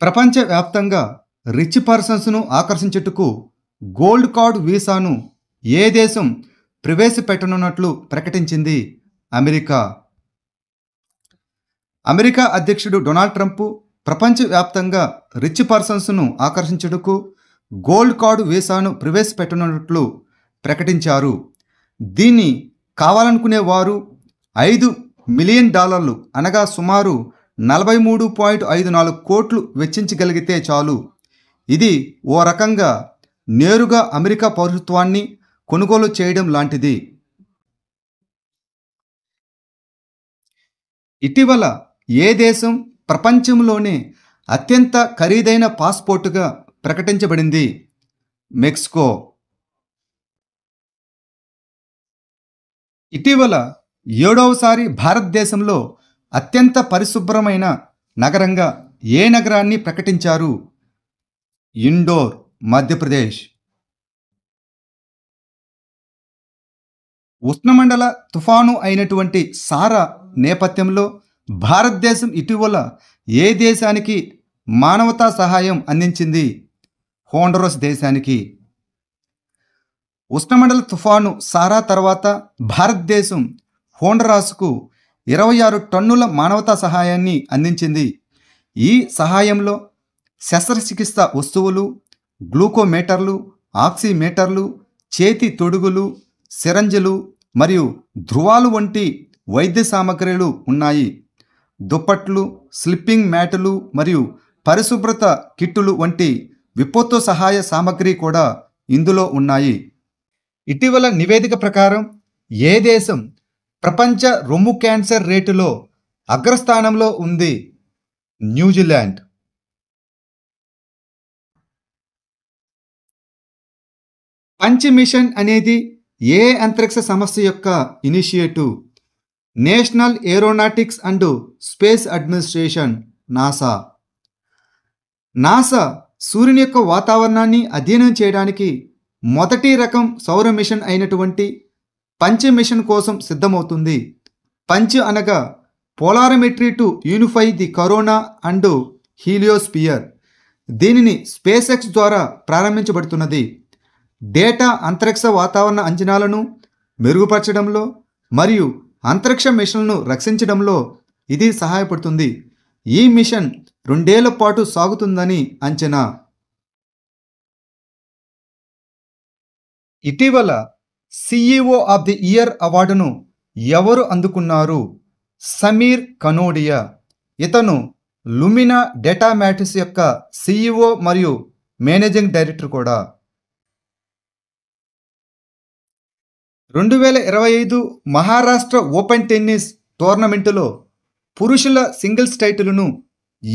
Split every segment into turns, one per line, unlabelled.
ప్రపంచవ్యాప్తంగా rich పర్సన్స్ను ఆకర్షించుటకు gold card వీసాను ఏ దేశం ప్రవేశపెట్టనున్నట్లు ప్రకటించింది అమెరికా. అమెరికా అధ్యక్షుడు డొనాల్డ్ ట్రంప్ ప్రపంచవ్యాప్తంగా రిచ్ పర్సన్స్ను ఆకర్షించుటకు గోల్డ్ కార్డ్ వీసాను ప్రవేశపెట్టనున్నట్లు ప్రకటించారు. దీన్ని కావాలనుకునే వారు $5 మిలియన్ అనగా సుమారు 43.54 కోట్లు వెచ్చించగలిగితే చాలు. ఇది ఓ రకంగా నేరుగా అమెరికా పౌరసత్వాన్ని కొనుగోలు చేయడం లాంటిది. ఇటీవల ఏ దేశం ప్రపంచంలోనే అత్యంత ఖరీదైన పాస్పోర్టుగా ప్రకటించబడింది? మెక్సికో. ఇటీవల 7వసారి భారతదేశంలో అత్యంత పరిశుభ్రమైన నగరంగా ఏ నగరాన్ని ప్రకటించారు? ఇండోర్, మధ్యప్రదేశ్. ఉష్ణమండల తుఫాను అయినటువంటి సారా నేపథ్యంలో భారతదేశం ఇటీవల ఏ దేశానికి మానవతా సహాయం అందించింది? హోండరస్ దేశానికి. ఉష్ణమండల తుఫాను సారా తర్వాత భారతదేశం హోండరాస్కు 26 టన్నుల మానవతా సహాయాన్ని అందించింది. ఈ సహాయంలో శస్త్రచికిత్స వస్తువులు, గ్లూకోమీటర్లు, ఆక్సిమీటర్లు, చేతి తొడుగులు, సిరంజులు మరియు ధృవాలు వంటి వైద్య సామగ్రిలు ఉన్నాయి. దుప్పట్లు, స్లీపింగ్ మ్యాటులు మరియు పరిశుభ్రత కిట్టులు వంటి విపత్తు సహాయ సామగ్రి కూడా ఇందులో ఉన్నాయి. ఇటీవల నివేదిక ప్రకారం ఏ దేశం ప్రపంచ రొమ్ము క్యాన్సర్ రేటులో అగ్రస్థానంలో ఉంది? న్యూజిలాండ్. పంచ్ మిషన్ అనేది ఏ అంతరిక్ష సంస్థ యొక్క initiative? National aeronautics and space administration, NASA. NASA సూర్యుని యొక్క వాతావరణాన్ని అధ్యయనం చేయడానికి మొదటి రకం సౌర మిషన్ అయినటువంటి పంచ్ మిషన్ కోసం సిద్ధమవుతుంది. పంచ్ అనగా polarimetry to unify the corona and heliosphere. దీనిని స్పేస్ ఎక్స్ ద్వారా ప్రారంభించబడుతున్నది. డేటా అంతరిక్ష వాతావరణ అంచనాలను మెరుగుపరచడంలో మరియు అంతరిక్ష మిషన్లను రక్షించడంలో ఇది సహాయపడుతుంది. ఈ మిషన్ 2 ఏళ్ల పాటు సాగుతుందని అంచనా. ఇటీవల CEO ఆఫ్ ది ఇయర్ అవార్డును ఎవరు అందుకున్నారు? సమీర్ కనోడియా. ఇతను లుమినా డేటా మ్యాట్రిక్స్ యొక్క CEO మరియు మేనేజింగ్ డైరెక్టర్ కూడా. 2025 మహారాష్ట్ర ఓపెన్ టెన్నిస్ టోర్నమెంటులో పురుషుల సింగిల్స్ టైటిల్ను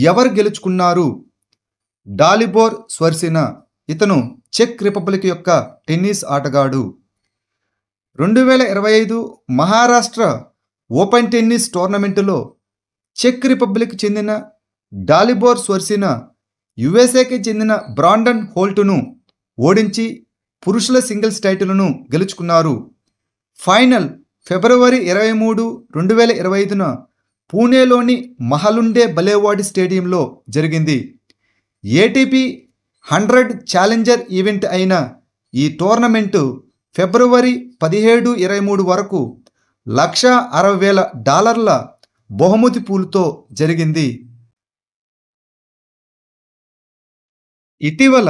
ఎవరు గెలుచుకున్నారు? డాలిబోర్ స్వర్సినా. ఇతను చెక్ రిపబ్లిక్ యొక్క టెన్నిస్ ఆటగాడు. 2025 మహారాష్ట్ర ఓపెన్ టెన్నిస్ టోర్నమెంటులో చెక్ రిపబ్లిక్ చెందిన డాలిబోర్ స్వర్సినా USAకి చెందిన బ్రాండన్ హోల్ట్ను ఓడించి పురుషుల సింగిల్స్ టైటిల్ను గెలుచుకున్నారు. ఫైనల్ ఫిబ్రవరి 23, 2025న పూణేలోని మహలుండే బలేవాడి స్టేడియంలో జరిగింది. ATP 100 ఛాలెంజర్ ఈవెంట్ అయిన ఈ టోర్నమెంటు ఫిబ్రవరి 17, 23 వరకు $160,000 బహుమతి పూల్తో జరిగింది. ఇటీవల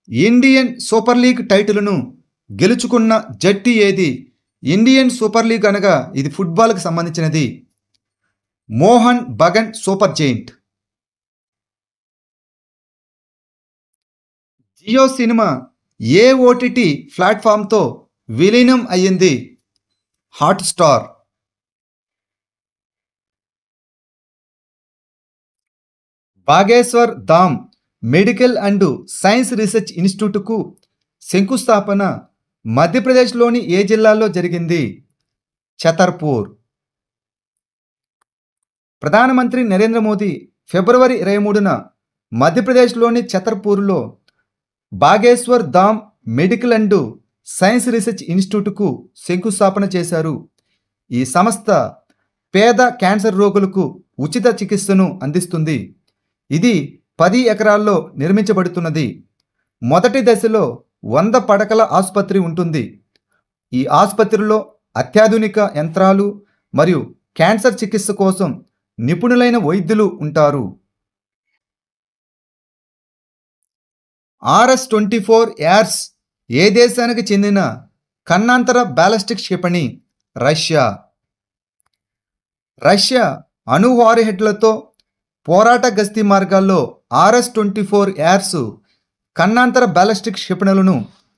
ఇండియన్ సూపర్ లీగ్ టైటిల్ను గెలుచుకున్న జట్టు ఏది? ఇండియన్ సూపర్ లీగ్ అనగా ఇది ఫుట్బాల్కి సంబంధించినది. Mohan Bagan super giant. Jio cinema ఏ OTT ప్లాట్ఫామ్తో విలీనం అయ్యింది? Hotstar. Bageshwar Dham medical and science research ఇన్స్టిట్యూట్కు శంకుస్థాపన మధ్యప్రదేశ్లోని ఏ జిల్లాలో జరిగింది? ఛతర్పూర్. ప్రధానమంత్రి నరేంద్ర మోదీ ఫిబ్రవరి 23న మధ్యప్రదేశ్లోని ఛతర్పూర్లో Bageshwar Dham medical and science research ఇన్స్టిట్యూట్కు శంకుస్థాపన చేశారు. ఈ సంస్థ పేద క్యాన్సర్ రోగులకు ఉచిత చికిత్సను అందిస్తుంది. ఇది 10 ఎకరాల్లో నిర్మించబడుతున్నది. మొదటి దశలో 100 పడకల ఆసుపత్రి ఉంటుంది. ఈ ఆసుపత్రిలో అత్యాధునిక యంత్రాలు మరియు క్యాన్సర్ చికిత్స కోసం నిపుణులైన వైద్యులు ఉంటారు. RS-24 యార్స్ ఏ దేశానికి చెందిన ఖండాంతర బ్యాలిస్టిక్ క్షిపణి? రష్యా. రష్యా అణు వార్హెడ్లతో పోరాట గస్తీ మార్గాల్లో RS-24 యార్స్ ఖండాంతర బ్యాలిస్టిక్ క్షిపణులను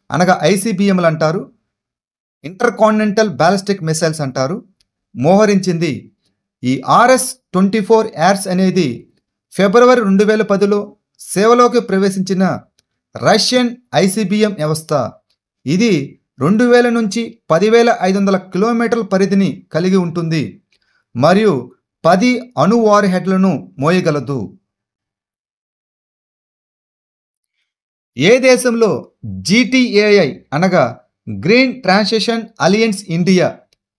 అనగా ICBMలు అంటారు, ఇంటర్కాంటినెంటల్ బ్యాలిస్టిక్ మిసైల్స్ అంటారు, మోహరించింది. ఈ RS-24 యార్స్ అనేది ఫిబ్రవరి 2010లో సేవలోకి ప్రవేశించిన రష్యన్ ICBM వ్యవస్థ. ఇది 2000 నుంచి 10,500 కిలోమీటర్ల పరిధిని కలిగి ఉంటుంది మరియు 10 అణు వార్హెడ్లను మోయగలదు. ఏ దేశంలో GTAI అనగా గ్రీన్ ట్రాన్సిషన్ అలియన్స్ ఇండియా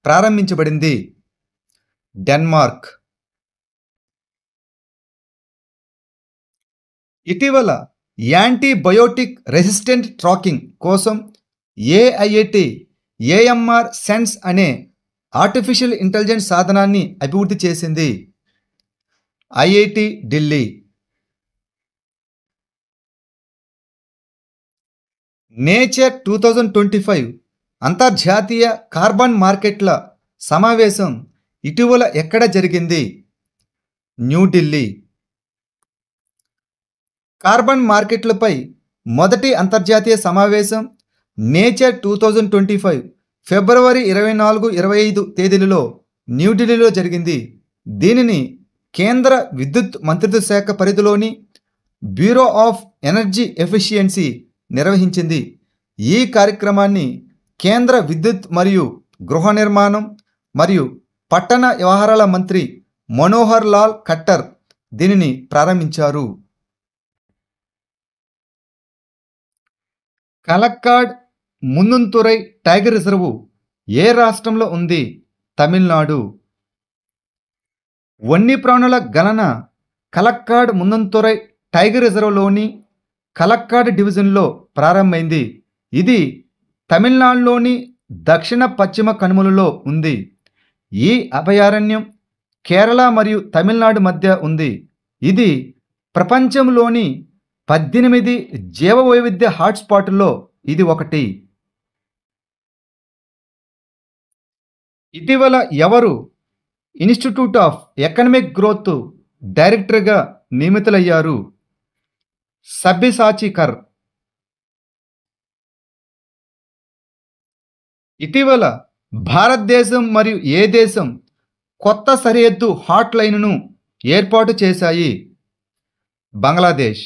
ప్రారంభించబడింది? డెన్మార్క్. ఇటీవల యాంటీబయోటిక్ రెసిస్టెంట్ ట్రాకింగ్ కోసం AIIT AMR సెన్స్ అనే ఆర్టిఫిషియల్ ఇంటెలిజెన్స్ సాధనాన్ని అభివృద్ధి చేసింది. IIT ఢిల్లీ. నేచర్ 2025 అంతర్జాతీయ కార్బన్ మార్కెట్ల సమావేశం ఇటీవల ఎక్కడ జరిగింది? న్యూఢిల్లీ. కార్బన్ మార్కెట్లపై మొదటి అంతర్జాతీయ సమావేశం నేచర్ 2025 ఫిబ్రవరి 24-25 తేదీలలో న్యూఢిల్లీలో జరిగింది. దీనిని కేంద్ర విద్యుత్ మంత్రిత్వ శాఖ పరిధిలోని బ్యూరో ఆఫ్ ఎనర్జీ ఎఫిషియన్సీ నిర్వహించింది. ఈ కార్యక్రమాన్ని కేంద్ర విద్యుత్ మరియు గృహ నిర్మాణం మరియు పట్టణ వ్యవహారాల మంత్రి మనోహర్ లాల్ ఖట్టర్ దీనిని ప్రారంభించారు. కలక్కాడ్ మున్నంతురై టైగర్ రిజర్వ్ ఏ రాష్ట్రంలో ఉంది? తమిళనాడు. వన్యప్రాణుల గణన కలక్కాడ్ మున్నంతురై టైగర్ రిజర్వ్లోని కలక్కాడ్ డివిజన్లో ప్రారంభమైంది. ఇది తమిళనాడులోని దక్షిణ పశ్చిమ కనుమలలో ఉంది. ఈ అభయారణ్యం కేరళ మరియు తమిళనాడు మధ్య ఉంది. ఇది ప్రపంచంలోని 18 జీవ వైవిధ్య హాట్స్పాట్లో ఇది ఒకటి. ఇటీవల ఎవరు ఇన్స్టిట్యూట్ ఆఫ్ ఎకనామిక్ గ్రోత్ డైరెక్టర్గా నియమితులయ్యారు? సబ్యసాచి కర్. ఇటీవల భారతదేశం మరియు ఏ దేశం కొత్త సరిహద్దు హాట్ లైన్ను ఏర్పాటు చేశాయి? బంగ్లాదేశ్.